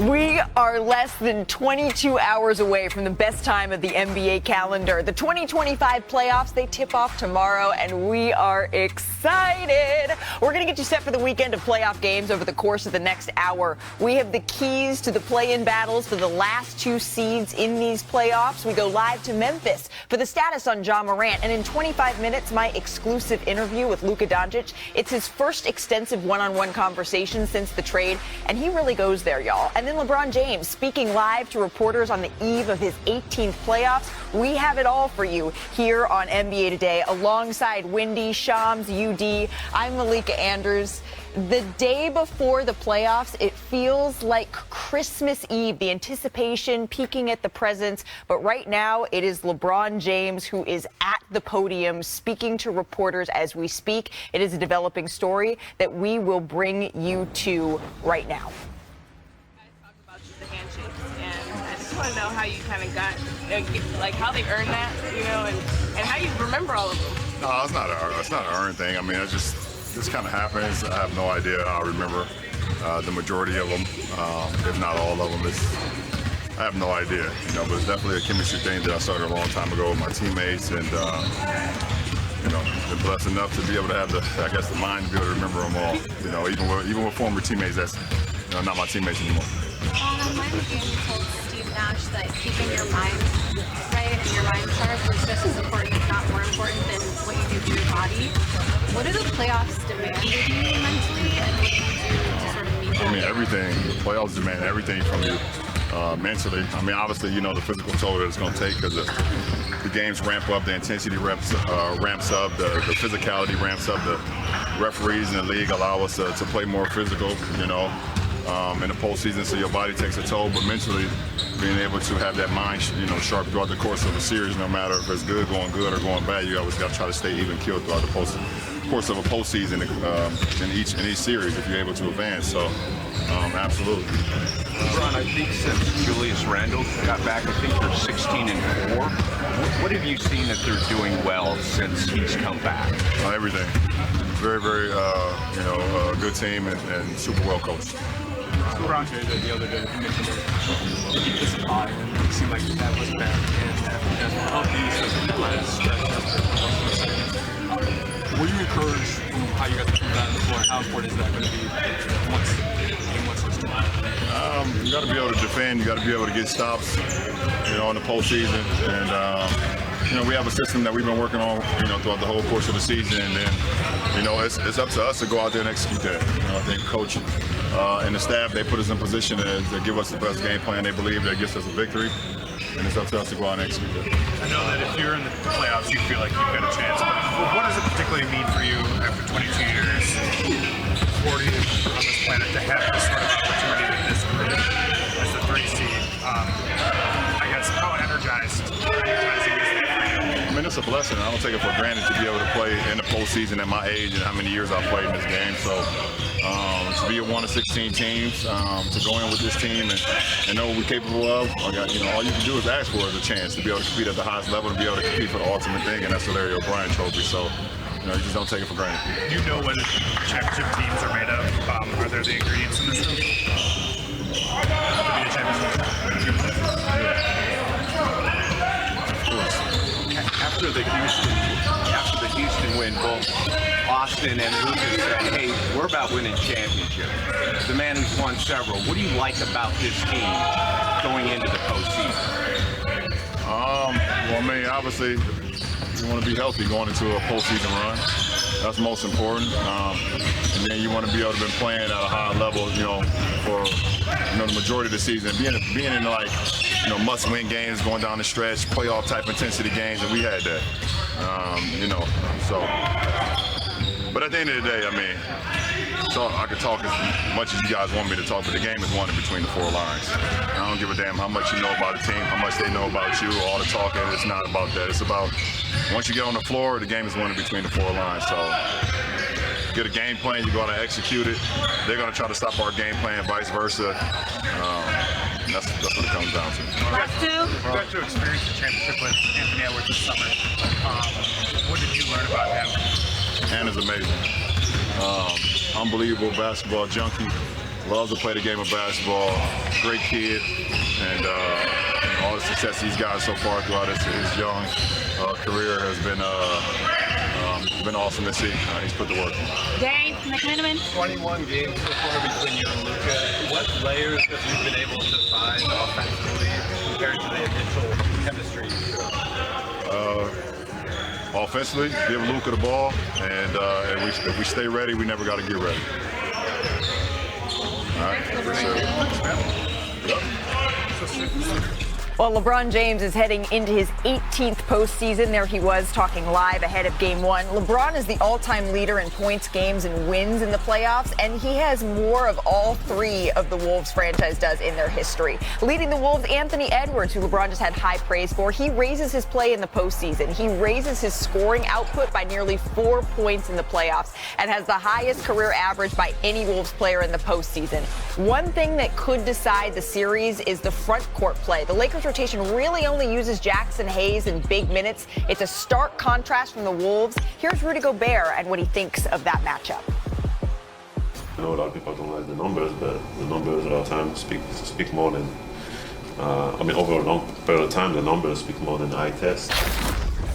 We are less than 22 hours away from the best time of the NBA calendar. The 2025 playoffs, they tip off tomorrow, and we are excited. We're going to get you set for the weekend of playoff games over the course of the next hour. We have the keys to the play-in battles for the last two seeds in these playoffs. We go live to Memphis for the status on Ja Morant. And in 25 minutes, my exclusive interview with Luka Doncic. It's his first extensive one-on-one conversation since the trade, and he really goes there, y'all. And then LeBron James speaking live to reporters on the eve of his 18th playoffs. We have it all for you here on NBA Today alongside Wendy, Shams, UD. I'm Malika Andrews. The day before the playoffs, it feels like Christmas Eve, the anticipation peaking at the presents. But right now, it is LeBron James who is at the podium speaking to reporters as we speak. It is a developing story that we will bring you to right now. I want to know how you kind of got, like how they earned that, you know, and how you remember all of them. No, it's not an earned thing. I mean, it just kind of happens. I have no idea how I remember the majority of them, if not all of them. I have no idea, you know, but it's definitely a chemistry thing that I started a long time ago with my teammates, and you know, been blessed enough to be able to have the mind to be able to remember them all. You know, even with former teammates that's not my teammates anymore. My game told Steve Nash that keeping your mind right and your mind sharp was just as important, if not more important, than what you do to your body. What do the playoffs demand of you mentally, and what do you do to sort of meet that? I mean, everything. The playoffs demand everything from you mentally. I mean, obviously, you know, the physical toll that it's going to take because the games ramp up, the intensity ramps up, the physicality ramps up. The referees in the league allow us to play more physical, you know. In the postseason, so your body takes a toll, but mentally being able to have that mind, you know, sharp throughout the course of a series, no matter if it's good or going bad, you always got to try to stay even keeled throughout the course of a postseason in each series if you're able to advance. So, absolutely. LeBron, I think since Julius Randle got back, I think they're 16-4. What have you seen that they're doing well since he's come back? Everything. Very, very, good team and super well coached. LeBron the other day, he mentioned that he was high, and it seemed like that was bad, and healthy, so last stretch. Were you encouraged from how you got to that on the floor? How important is that going to be once it's done? You got to be able to defend. You got to be able to get stops, you know, in the postseason, and you know, we have a system that we've been working on, you know, throughout the whole course of the season, and you know, it's up to us to go out there and execute that. You know, I think coach and the staff, they put us in position to give us the best game plan they believe that gets us a victory, and it's up to us to go out and execute that. I know that if you're in the playoffs, you feel like you've got a chance, but what does it particularly mean for you after 22 years, 40 on this planet, to have this sort of opportunity with this group as the 3 seed? I guess how energizing is that for you? I mean, it's a blessing. I don't take it for granted to be able to play in the postseason at my age and how many years I've played in this game. So to be a 1 of 16 teams, to go in with this team and know what we're capable of, you know, all you can do is ask for is a chance to be able to compete at the highest level and be able to compete for the ultimate thing, and that's the Larry O'Brien trophy. So, you know, you just don't take it for granted. Do you know what championship teams are made of? Are there the ingredients in this room? To be a championship? After the Houston win, both Austin and Luka said, hey, we're about winning championships. The man who's won several. What do you like about this team going into the postseason? Well, I mean, obviously, you want to be healthy going into a postseason run. That's most important. And then you want to be able to be playing at a high level, you know, for the majority of the season. Being in like, you know, must-win games, going down the stretch, playoff type intensity games, and we had that. You know, so. But at the end of the day, I mean, so I could talk as much as you guys want me to talk, but the game is won in between the 4 lines. I don't give a damn how much you know about the team, how much they know about you, all the talking. It's not about that. It's about once you get on the floor, the game is won in between the 4 lines. So get a game plan, you go out and execute it. They're going to try to stop our game plan, vice versa. That's what it comes down to. You got to experience the championship with Anthony Edwards this summer. What did you learn about him? Hannah's amazing. Unbelievable basketball junkie. loves to play the game of basketball. Great kid, and all the success he's gotten so far throughout his young career has been awesome to see. He's put the work in. Dave McMenamin. 21 games so far between you and Luka. What layers have you been able to find offensively compared to the initial chemistry? Offensively, give Luka the ball, and if we stay ready, we never got to get ready. All right. Well, LeBron James is heading into his 18th postseason. There he was talking live ahead of Game 1. LeBron is the all-time leader in points, games, and wins in the playoffs, and he has more of all three of the Wolves franchise does in their history. Leading the Wolves, Anthony Edwards, who LeBron just had high praise for, he raises his play in the postseason. He raises his scoring output by nearly 4 points in the playoffs and has the highest career average by any Wolves player in the postseason. One thing that could decide the series is the front court play. The Lakers rotation really only uses Jackson Hayes in big minutes. It's a stark contrast from the Wolves. Here's Rudy Gobert and what he thinks of that matchup. I know a lot of people don't like the numbers, but the numbers a lot of times speak more than, over a long period of time, the numbers speak more than eye test.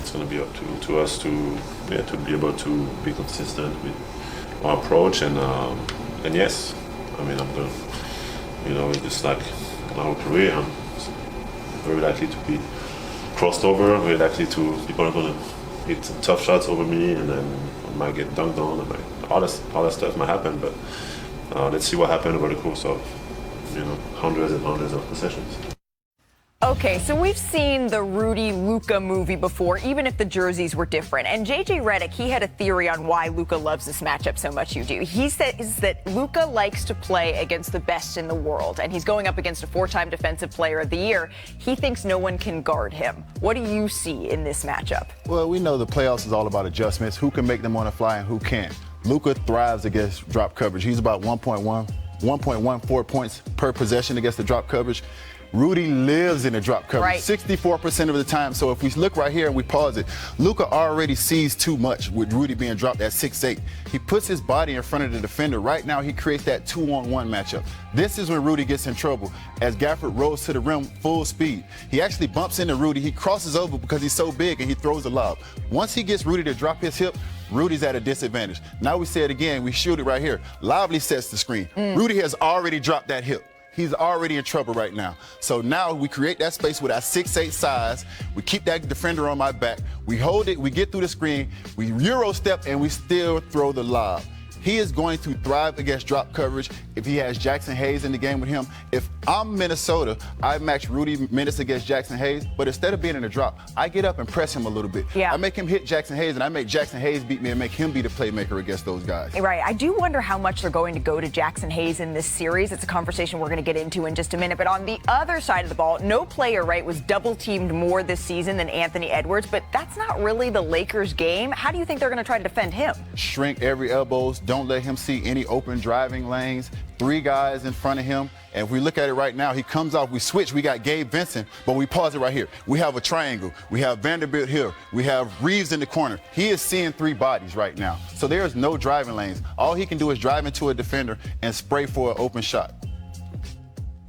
It's going to be up to us to be able to be consistent with our approach, and yes, I'm going to, just like in our career, I'm very likely to be crossed over, very likely people are going to hit some tough shots over me, and then I might get dunked on, and all that stuff might happen, but let's see what happens over the course of, hundreds and hundreds of possessions. Okay, so we've seen the Rudy Luka movie before, even if the jerseys were different. And JJ Redick, he had a theory on why Luka loves this matchup so much you do. He says that Luka likes to play against the best in the world, and he's going up against a 4-time Defensive Player of the Year. He thinks no one can guard him. What do you see in this matchup? Well, we know the playoffs is all about adjustments, who can make them on the fly and who can't. Luka thrives against drop coverage. He's about 1.14 points per possession against the drop coverage. Rudy lives in the drop coverage 64% of the time. So if we look right here and we pause it, Luka already sees too much with Rudy being dropped at 6'8". He puts his body in front of the defender. Right now, he creates that 2-on-1 matchup. This is when Rudy gets in trouble as Gafford rolls to the rim full speed. He actually bumps into Rudy. He crosses over because he's so big and he throws a lob. Once he gets Rudy to drop his hip, Rudy's at a disadvantage. Now we say it again. We shoot it right here. Lively sets the screen. Rudy has already dropped that hip. He's already in trouble right now. So now we create that space with our 6'8" size. We keep that defender on my back. We hold it, we get through the screen, we Euro step, and we still throw the lob. He is going to thrive against drop coverage if he has Jackson Hayes in the game with him. If I'm Minnesota, I match Rudy minutes against Jackson Hayes, but instead of being in a drop, I get up and press him a little bit. I make him hit Jackson Hayes, and I make Jackson Hayes beat me and make him be the playmaker against those guys. Right. I do wonder how much they're going to go to Jackson Hayes in this series. It's a conversation we're going to get into in just a minute. But on the other side of the ball, no player, was double-teamed more this season than Anthony Edwards, but that's not really the Lakers' game. How do you think they're going to try to defend him? Shrink every elbows. Don't let him see any open driving lanes. 3 guys in front of him. And if we look at it right now, he comes off, we switch, we got Gabe Vincent, but we pause it right here. We have a triangle. We have Vanderbilt here. We have Reeves in the corner. He is seeing 3 bodies right now. So there's no driving lanes. All he can do is drive into a defender and spray for an open shot.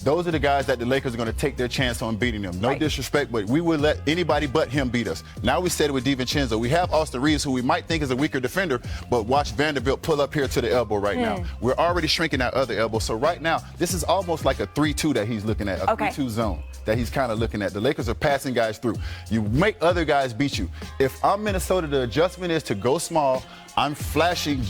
Those are the guys that the Lakers are going to take their chance on beating them. No disrespect, but we will let anybody but him beat us. Now we said it with DiVincenzo. We have Austin Reeves, who we might think is a weaker defender, but watch Vanderbilt pull up here to the elbow right now. We're already shrinking that other elbow. So right now, this is almost like a 3-2 that he's looking at, a 3-2 zone that he's kind of looking at. The Lakers are passing guys through. You make other guys beat you. If I'm Minnesota, the adjustment is to go small. I'm flashing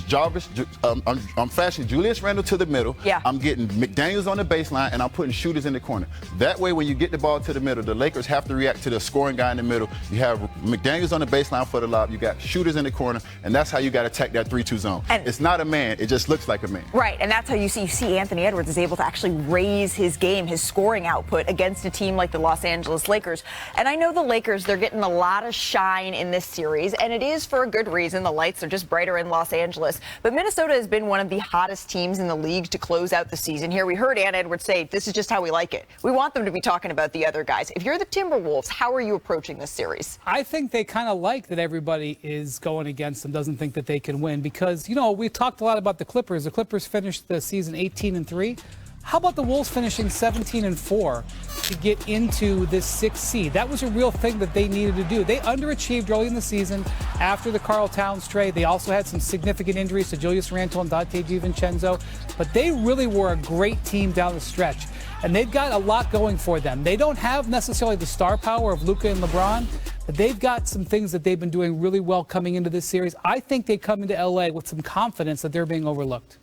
I'm flashing Julius Randle to the middle. I'm getting McDaniels on the baseline, and I'm putting shooters in the corner. That way, when you get the ball to the middle, the Lakers have to react to the scoring guy in the middle. You have McDaniels on the baseline for the lob. You got shooters in the corner, and that's how you got to attack that 3-2 zone. And it's not a man. It just looks like a man. Right, and that's how you see Anthony Edwards is able to actually raise his game, his scoring output against a team like the Los Angeles Lakers. And I know the Lakers, they're getting a lot of shine in this series, and it is for a good reason. The lights are just brighter in Los Angeles. But Minnesota has been one of the hottest teams in the league to close out the season here. We heard Ann Edwards say, this is just how we like it. We want them to be talking about the other guys. If you're the Timberwolves, how are you approaching this series? I think they kind of like that everybody is going against them, doesn't think that they can win because, you know, we've talked a lot about the Clippers. The Clippers finished the season 18-3. How about the Wolves finishing 17-4 to get into this 6th seed? That was a real thing that they needed to do. They underachieved early in the season after the Karl Towns trade. They also had some significant injuries to Julius Randle and Dante DiVincenzo. But they really were a great team down the stretch. And they've got a lot going for them. They don't have necessarily the star power of Luka and LeBron, but they've got some things that they've been doing really well coming into this series. I think they come into LA with some confidence that they're being overlooked.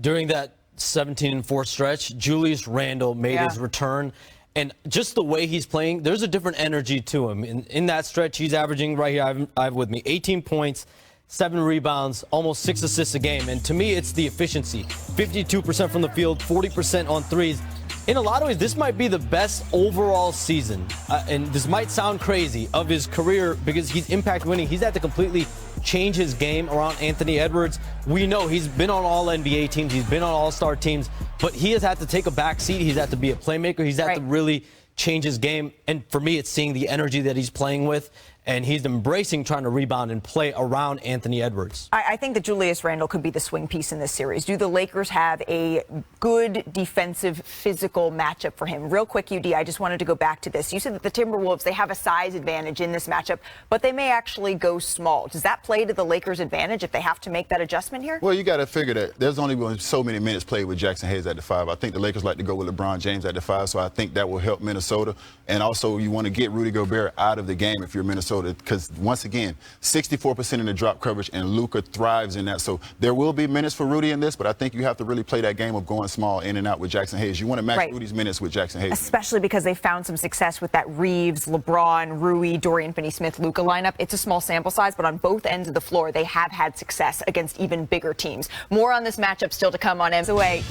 During that 17-4 stretch, Julius Randle made his return. And just the way he's playing, there's a different energy to him. In that stretch, he's averaging right here, I have with me, 18 points, 7 rebounds, almost 6 assists a game. And to me, it's the efficiency. 52% from the field, 40% on threes. In a lot of ways, this might be the best overall season, and this might sound crazy, of his career because he's impact winning. He's had to completely change his game around Anthony Edwards. We know he's been on all NBA teams. He's been on all-star teams, but he has had to take a back seat. He's had to be a playmaker. He's had to really change his game. And for me, it's seeing the energy that he's playing with. And he's embracing trying to rebound and play around Anthony Edwards. I think that Julius Randle could be the swing piece in this series. Do the Lakers have a good defensive, physical matchup for him? Real quick, UD, I just wanted to go back to this. You said that the Timberwolves, they have a size advantage in this matchup, but they may actually go small. Does that play to the Lakers' advantage if they have to make that adjustment here? Well, you got to figure that there's only been so many minutes played with Jackson Hayes at the 5. I think the Lakers like to go with LeBron James at the 5, so I think that will help Minnesota. And also, you want to get Rudy Gobert out of the game if you're Minnesota, because once again, 64% in the drop coverage, and Luka thrives in that. So there will be minutes for Rudy in this, but I think you have to really play that game of going small in and out with Jackson Hayes. You want to match Rudy's minutes with Jackson Hayes. Especially because they found some success with that Reeves, LeBron, Rui, Dorian Finney-Smith, Luka lineup. It's a small sample size, but on both ends of the floor, they have had success against even bigger teams. More on this matchup still to come on M's Away.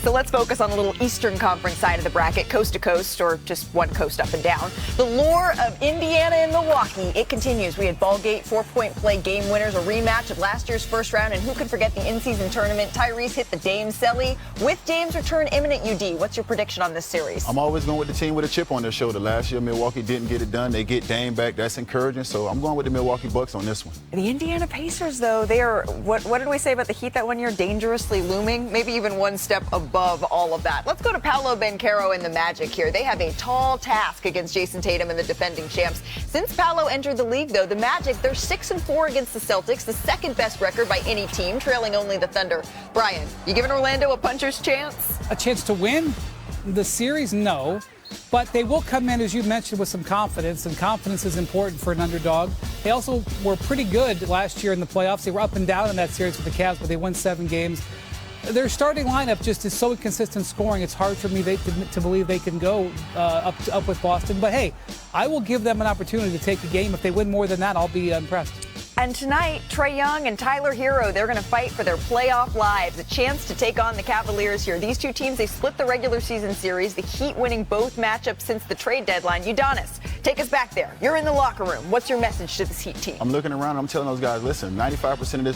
So let's focus on the little Eastern Conference side of the bracket, coast to coast, or just one coast up and down. The lure of Indiana and Milwaukee, it continues. We had Ballgate, 4-point play game winners, a rematch of last year's first round, and who could forget the in-season tournament? Tyrese hit the Dame Selly. With Dame's return imminent, UD, what's your prediction on this series? I'm always going with the team with a chip on their shoulder. Last year, Milwaukee didn't get it done. They get Dame back. That's encouraging, so I'm going with the Milwaukee Bucks on this one. The Indiana Pacers, though, they are, what did we say about the Heat that one year? Dangerously looming, maybe even one step above all of that. Let's go to Paolo Banchero and the Magic here. They have a tall task against Jason Tatum and the defending champs. Since Paolo entered the league, though, the Magic, they're 6-4 against the Celtics, the second best record by any team, trailing only the Thunder. Brian, you giving Orlando a puncher's chance? A chance to win the series? No. But they will come in, as you mentioned, with some confidence, and confidence is important for an underdog. They also were pretty good last year in the playoffs. They were up and down in that series with the Cavs, but they won 7 games. Their starting lineup just is so inconsistent scoring, it's hard for me to believe they can go up with Boston. But, hey, I will give them an opportunity to take a game. If they win more than that, I'll be impressed. And tonight, Trae Young and Tyler Hero, they're going to fight for their playoff lives, a chance to take on the Cavaliers here. These two teams, they split the regular season series, the Heat winning both matchups since the trade deadline. Udonis, take us back there. You're in the locker room. What's your message to this Heat team? I'm looking around, I'm telling those guys, listen, 95% of this